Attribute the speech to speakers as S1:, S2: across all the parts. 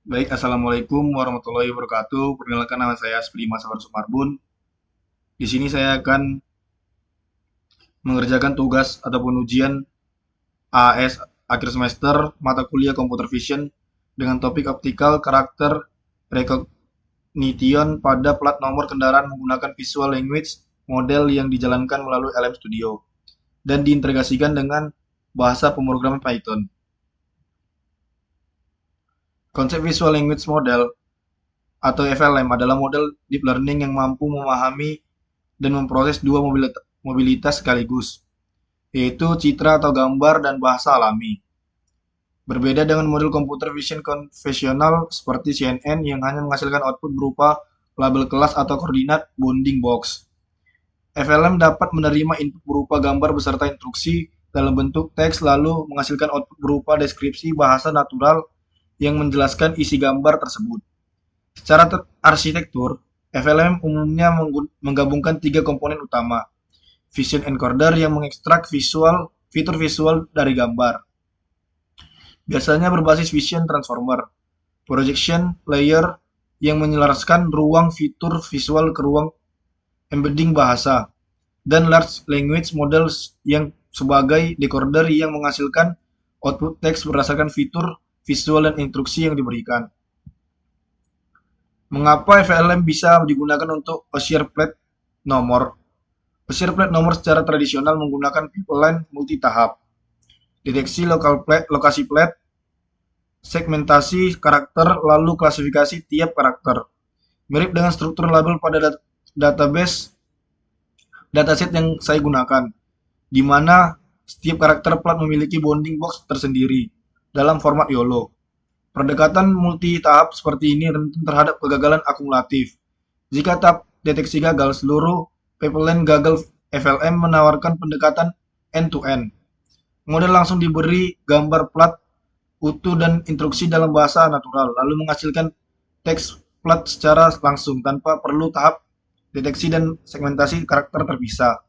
S1: Baik, Assalamualaikum warahmatullahi wabarakatuh. Perkenalkan nama saya Asfi Sabar Sumarbun. Di sini saya akan mengerjakan tugas ataupun ujian AS akhir semester mata kuliah Computer Vision dengan topik optical karakter recognition pada plat nomor kendaraan menggunakan visual language model yang dijalankan melalui LM Studio dan diintegrasikan dengan bahasa pemrograman Python. Konsep Visual Language Model atau FLM adalah model deep learning yang mampu memahami dan memproses dua mobilitas sekaligus, yaitu citra atau gambar dan bahasa alami. Berbeda dengan model computer vision konvensional seperti CNN yang hanya menghasilkan output berupa label kelas atau koordinat bounding box. FLM dapat menerima input berupa gambar beserta instruksi dalam bentuk teks lalu menghasilkan output berupa deskripsi bahasa natural yang menjelaskan isi gambar tersebut. Secara arsitektur, FLM umumnya menggabungkan tiga komponen utama: Vision Encoder yang mengekstrak fitur visual dari gambar, biasanya berbasis Vision Transformer; Projection Layer yang menyelaraskan ruang fitur visual ke ruang embedding bahasa; dan Large Language Models yang sebagai decoder yang menghasilkan output teks berdasarkan fitur visual dan instruksi yang diberikan. Mengapa FLM bisa digunakan untuk Osier Plate nomor? Osier Plate nomor secara tradisional menggunakan pipeline multi-tahap, deteksi lokasi plate, segmentasi karakter, lalu klasifikasi tiap karakter. Mirip dengan struktur label pada database dataset yang saya gunakan, di mana setiap karakter plat memiliki bounding box tersendiri dalam format YOLO. Pendekatan multi-tahap seperti ini rentan terhadap kegagalan akumulatif. Jika tahap deteksi gagal, seluruh pipeline gagal. FLM menawarkan pendekatan end-to-end. Model langsung diberi gambar plat utuh dan instruksi dalam bahasa natural, lalu menghasilkan teks plat secara langsung tanpa perlu tahap deteksi dan segmentasi karakter terpisah.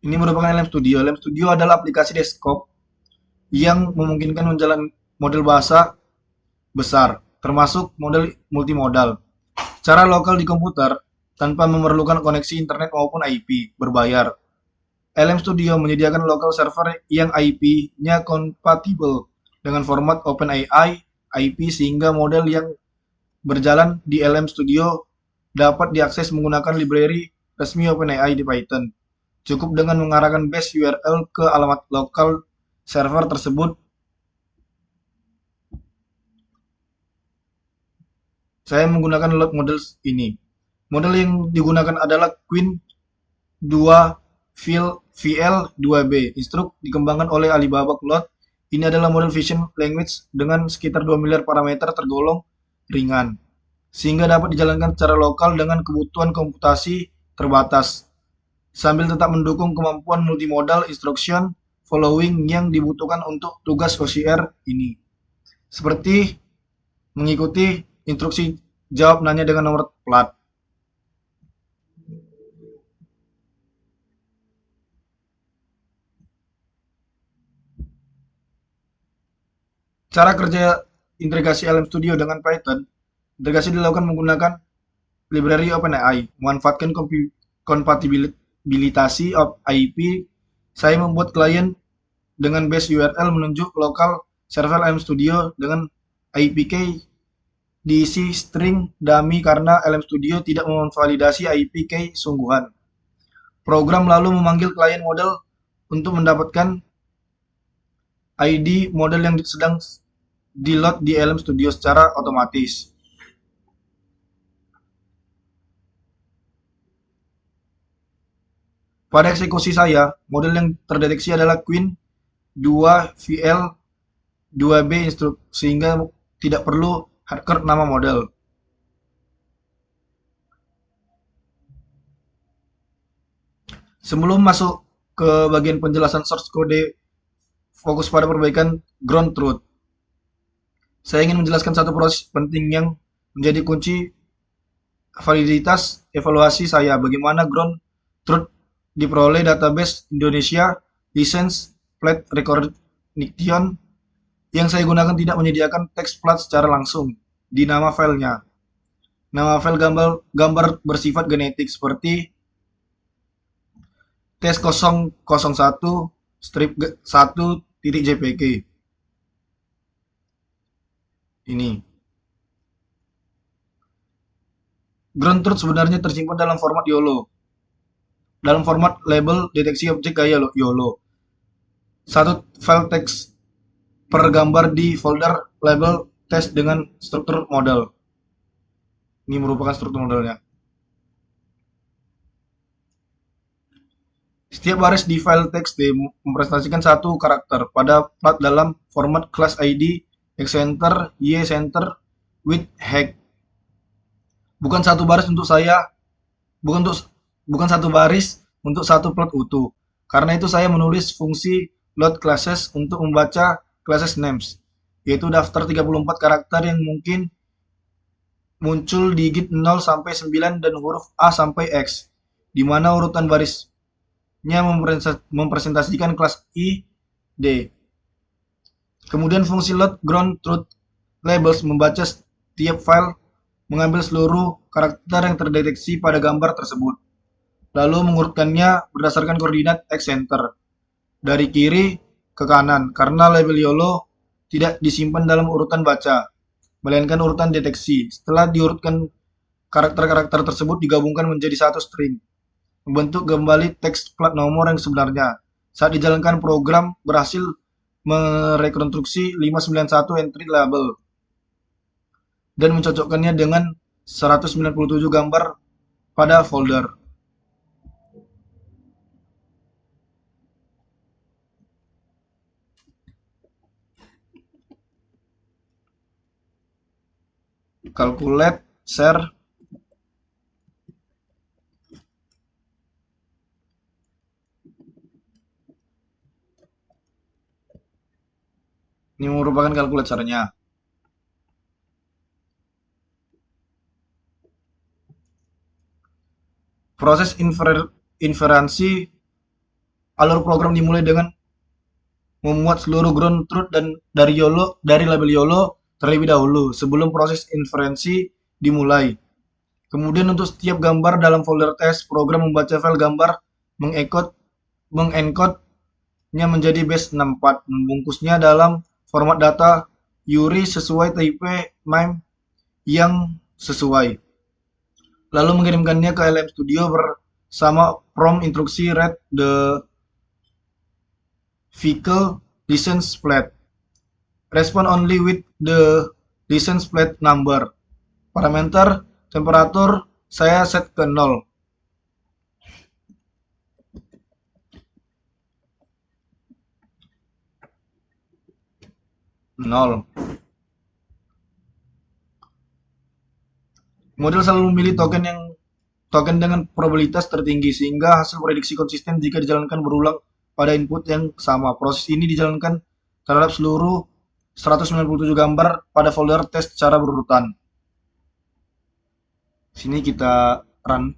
S1: Ini merupakan LM Studio. LM Studio adalah aplikasi desktop yang memungkinkan menjalankan model bahasa besar, termasuk model multimodal, secara lokal di komputer tanpa memerlukan koneksi internet maupun IP berbayar. LM Studio menyediakan local server yang IP-nya kompatibel dengan format OpenAI IP sehingga model yang berjalan di LM Studio dapat diakses menggunakan library resmi OpenAI di Python. Cukup dengan mengarahkan base URL ke alamat lokal server tersebut. Saya menggunakan load model ini. Model yang digunakan adalah Queen 2 VL2B. Instruk dikembangkan oleh Alibaba Cloud. Ini adalah model vision language dengan sekitar 2 miliar parameter tergolong ringan, sehingga dapat dijalankan secara lokal dengan kebutuhan komputasi terbatas, sambil tetap mendukung kemampuan multimodal instruction following yang dibutuhkan untuk tugas OCR ini, seperti mengikuti instruksi jawab nanya dengan nomor plat. Cara kerja integrasi LM Studio dengan Python. Integrasi dilakukan menggunakan library OpenAI, memanfaatkan kompatibilitas IP. Saya membuat klien dengan base URL menunjuk lokal server LM Studio dengan IPK diisi string dummy karena LM Studio tidak memvalidasi IPK sungguhan. Program lalu memanggil klien model untuk mendapatkan ID model yang sedang di-load di LM Studio secara otomatis. Pada eksekusi saya, model yang terdeteksi adalah Queen 2 VL 2B instruk sehingga tidak perlu hardcode nama model. Sebelum masuk ke bagian penjelasan source code, fokus pada perbaikan ground truth. Saya ingin menjelaskan satu proses penting yang menjadi kunci validitas evaluasi saya. Bagaimana ground truth diperoleh database Indonesia License plate recognition yang saya gunakan tidak menyediakan teks plat secara langsung di nama filenya. Nama file gambar bersifat genetik seperti tes001-1.jpg. Ini. Ground truth sebenarnya tersimpan dalam format YOLO. Dalam format label deteksi objek gaya YOLO. Satu file teks per gambar di folder label test dengan struktur model. Ini merupakan struktur modelnya. Setiap baris di file txt mempresentasikan satu karakter pada plat dalam format class ID, xcenter, ycenter, with hex. Bukan satu baris untuk satu plat utuh. Karena itu saya menulis fungsi load classes untuk membaca classes names, yaitu daftar 34 karakter yang mungkin muncul digit 0 sampai 9 dan huruf A sampai X, di mana urutan barisnya mempresentasikan kelas I, D. Kemudian fungsi load ground truth labels membaca setiap file, mengambil seluruh karakter yang terdeteksi pada gambar tersebut, lalu mengurutkannya berdasarkan koordinat xcenter dari kiri ke kanan, karena label YOLO tidak disimpan dalam urutan baca, melainkan urutan deteksi. Setelah diurutkan, karakter-karakter tersebut digabungkan menjadi satu string, membentuk kembali teks plat nomor yang sebenarnya. Saat dijalankan, program berhasil merekonstruksi 591 entry label dan mencocokkannya dengan 197 gambar pada folder. Calculate, share, ini merupakan kalkulatornya. Proses inferensi alur program dimulai dengan memuat seluruh ground truth dan dari label YOLO terlebih dahulu sebelum proses inferensi dimulai. Kemudian untuk setiap gambar dalam folder test, program membaca file gambar, mengencode-nya menjadi base64, membungkusnya dalam format data URI sesuai type MIME yang sesuai, lalu mengirimkannya ke LM Studio bersama prompt instruksi read the vehicle license plate. Respond only with the license plate number. Parameter temperatur saya set ke 0. Model selalu memilih token dengan probabilitas tertinggi sehingga hasil prediksi konsisten jika dijalankan berulang pada input yang sama. Proses ini dijalankan terhadap seluruh 197 gambar pada folder test secara berurutan. Sini kita run.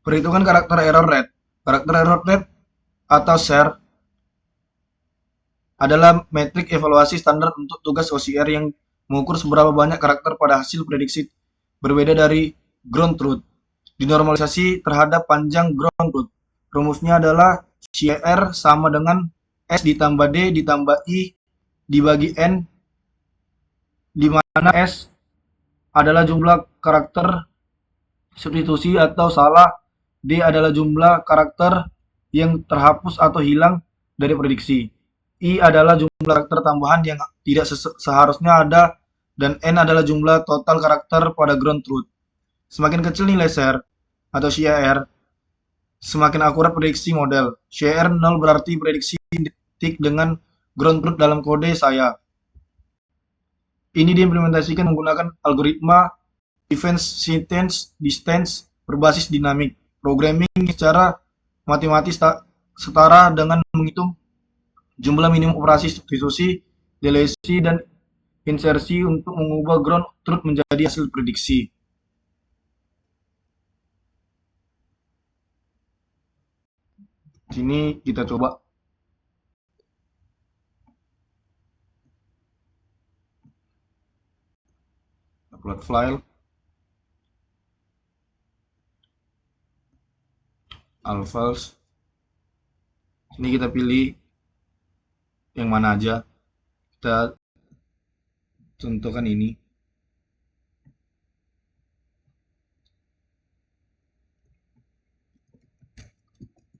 S1: Perhitungan karakter error rate. Karakter error rate atau SER adalah metrik evaluasi standar untuk tugas OCR yang mengukur seberapa banyak karakter pada hasil prediksi berbeda dari ground truth dinormalisasi terhadap panjang ground truth. Rumusnya adalah CR sama dengan S ditambah D ditambah I dibagi N, di mana S adalah jumlah karakter substitusi atau salah, D adalah jumlah karakter yang terhapus atau hilang dari prediksi, I adalah jumlah karakter tambahan yang tidak seharusnya ada, dan N adalah jumlah total karakter pada ground truth. Semakin kecil nilai SER atau CR, Semakin akurat prediksi model. CR 0 berarti prediksi detik dengan ground truth dalam kode saya. Ini diimplementasikan menggunakan algoritma event sentence distance berbasis dinamik. Programming secara matematis setara dengan menghitung jumlah minimum operasi substitusi, delesi, dan insersi untuk mengubah ground truth menjadi hasil prediksi. Sini kita coba upload file, all files. Ini kita pilih yang mana aja. Kita contohkan ini.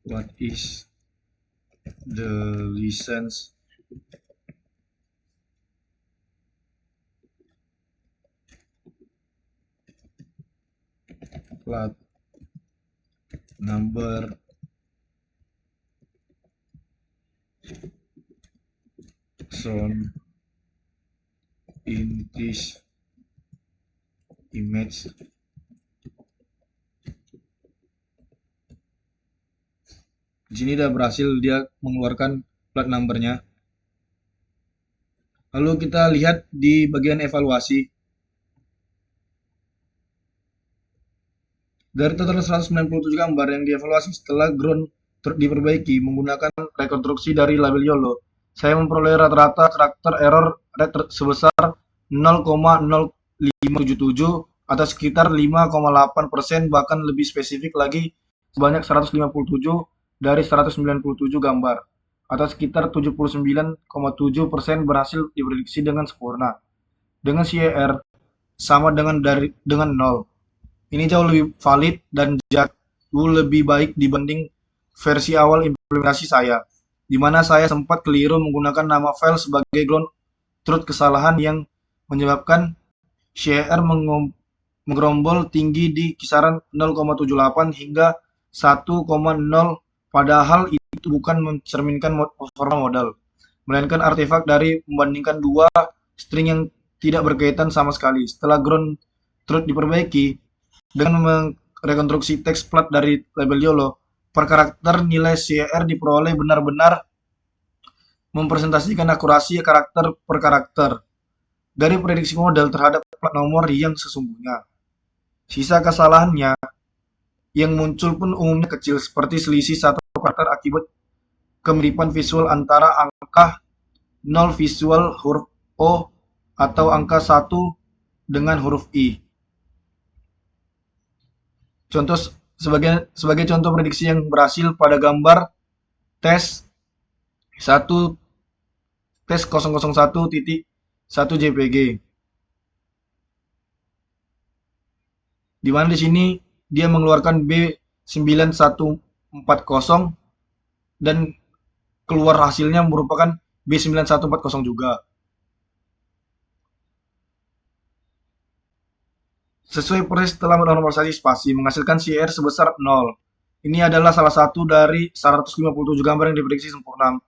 S1: What is the license plate number shown in this image? Di sini udah berhasil dia mengeluarkan plat numbernya. Lalu kita lihat di bagian evaluasi. Dari total 197 gambar yang dievaluasi setelah ground diperbaiki menggunakan rekonstruksi dari label YOLO, saya memperoleh rata-rata karakter error rate sebesar 0,0577 atau sekitar 5,8%, bahkan lebih spesifik lagi sebanyak 157 dari 197 gambar atau sekitar 79,7% berhasil diprediksi dengan sempurna. Dengan CER sama dengan 0. Ini jauh lebih valid dan jauh lebih baik dibanding versi awal implementasi saya, di mana saya sempat keliru menggunakan nama file sebagai ground truth, kesalahan yang menyebabkan CR menggerombol tinggi di kisaran 0,78 hingga 1,0, padahal itu bukan mencerminkan performa modal, melainkan artefak dari membandingkan dua string yang tidak berkaitan sama sekali. Setelah ground truth diperbaiki dengan merekonstruksi teks plat dari label YOLO, per karakter nilai CR diperoleh benar-benar mempresentasikan akurasi karakter per karakter dari prediksi model terhadap plat nomor yang sesungguhnya. Sisa kesalahannya yang muncul pun umumnya kecil, seperti selisih satu karakter akibat kemiripan visual antara angka 0 visual huruf O atau angka 1 dengan huruf I. Contoh sebagai contoh prediksi yang berhasil pada gambar tes 1 tes 001.1 JPG. Di mana di sini dia mengeluarkan B9140 dan keluar hasilnya merupakan B9140 juga. Sesuai proses setelah menormalisasi spasi menghasilkan CR sebesar 0. Ini adalah salah satu dari 157 gambar yang diprediksi sempurna,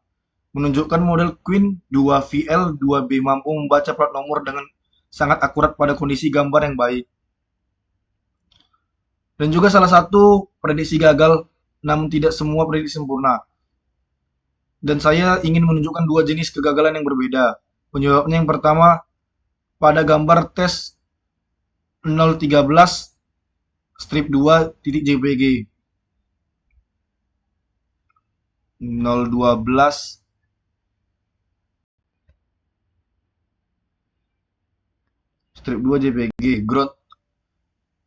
S1: menunjukkan model Queen 2VL 2B mampu membaca plat nomor dengan sangat akurat pada kondisi gambar yang baik. Dan juga salah satu prediksi gagal, namun tidak semua prediksi sempurna. Dan saya ingin menunjukkan dua jenis kegagalan yang berbeda. Penyebabnya yang pertama, pada gambar tes 013 strip 2.jpg. 012 strip 2 JPG. Ground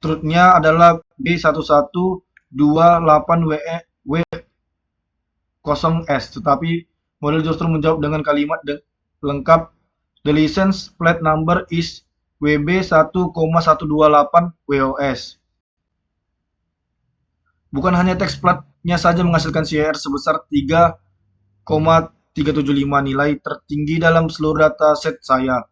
S1: truth-nya adalah B1128W0S, tetapi model justru menjawab dengan kalimat lengkap "The license plate number is WB1,128WOS". Bukan hanya teks platnya saja menghasilkan CR sebesar 3,375, nilai tertinggi dalam seluruh dataset saya.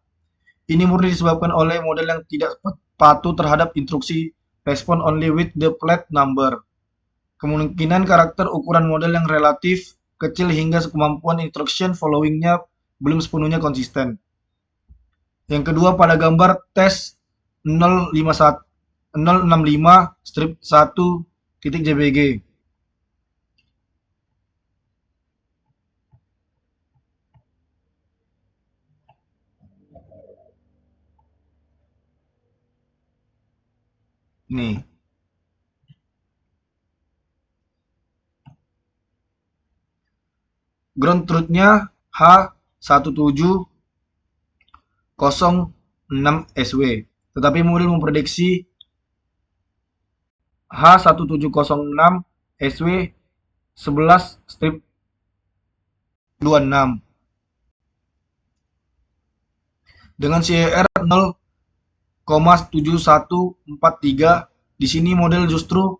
S1: Ini murni disebabkan oleh model yang tidak patuh terhadap instruksi respond only with the plate number. Kemungkinan karakter ukuran model yang relatif kecil hingga kemampuan instruction following-nya belum sepenuhnya konsisten. Yang kedua, pada gambar tes 051 065 strip 1 titik JPG. Nih, ground truth-nya H1706SW. Tetapi model memprediksi H1706SW 11 strip 26 dengan CER 0,7143. Di sini model justru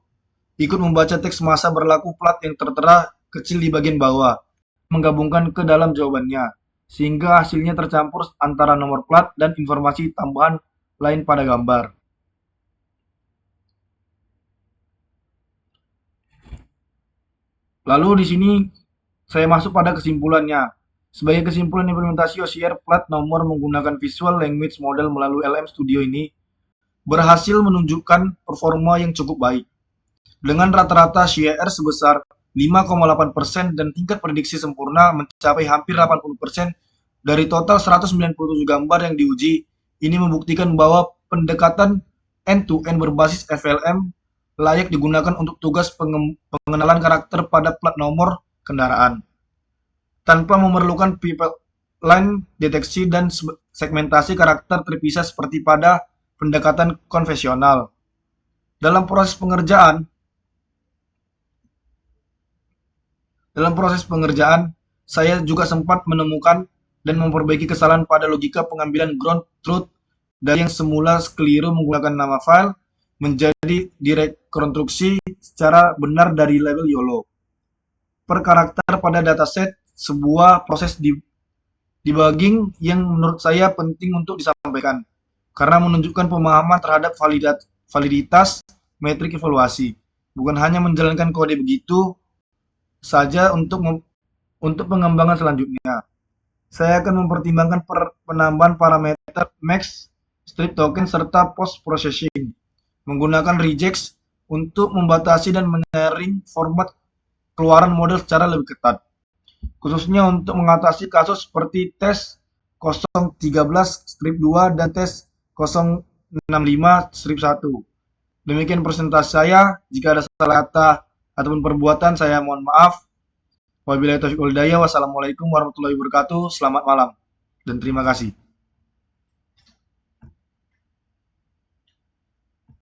S1: ikut membaca teks masa berlaku plat yang tertera kecil di bagian bawah, menggabungkan ke dalam jawabannya, sehingga hasilnya tercampur antara nomor plat dan informasi tambahan lain pada gambar. Lalu di sini saya masuk pada kesimpulannya. Sebagai kesimpulan implementasi OCR plat nomor menggunakan Visual Language Model melalui LM Studio ini berhasil menunjukkan performa yang cukup baik. Dengan rata-rata CIR sebesar 5,8% dan tingkat prediksi sempurna mencapai hampir 80% dari total 197 gambar yang diuji, ini membuktikan bahwa pendekatan end-to-end berbasis FLM layak digunakan untuk tugas pengenalan karakter pada plat nomor kendaraan, tanpa memerlukan pipeline deteksi dan segmentasi karakter terpisah seperti pada pendekatan konvensional. Dalam proses pengerjaan, saya juga sempat menemukan dan memperbaiki kesalahan pada logika pengambilan ground truth dari yang semula keliru menggunakan nama file menjadi direkonstruksi secara benar dari label YOLO per karakter pada dataset, sebuah proses debugging yang menurut saya penting untuk disampaikan karena menunjukkan pemahaman terhadap validitas metrik evaluasi, bukan hanya menjalankan kode begitu saja untuk pengembangan selanjutnya. Saya akan mempertimbangkan penambahan parameter max, strip token, serta post processing menggunakan regex untuk membatasi dan menyaring format keluaran model secara lebih ketat, khususnya untuk mengatasi kasus seperti tes 013 strip 2 dan tes 065 strip 1. Demikian presentasi saya. Jika ada salah kata ataupun perbuatan, saya mohon maaf. Wabillahi taufiq wal hidayah. Wassalamualaikum warahmatullahi wabarakatuh. Selamat malam dan terima kasih.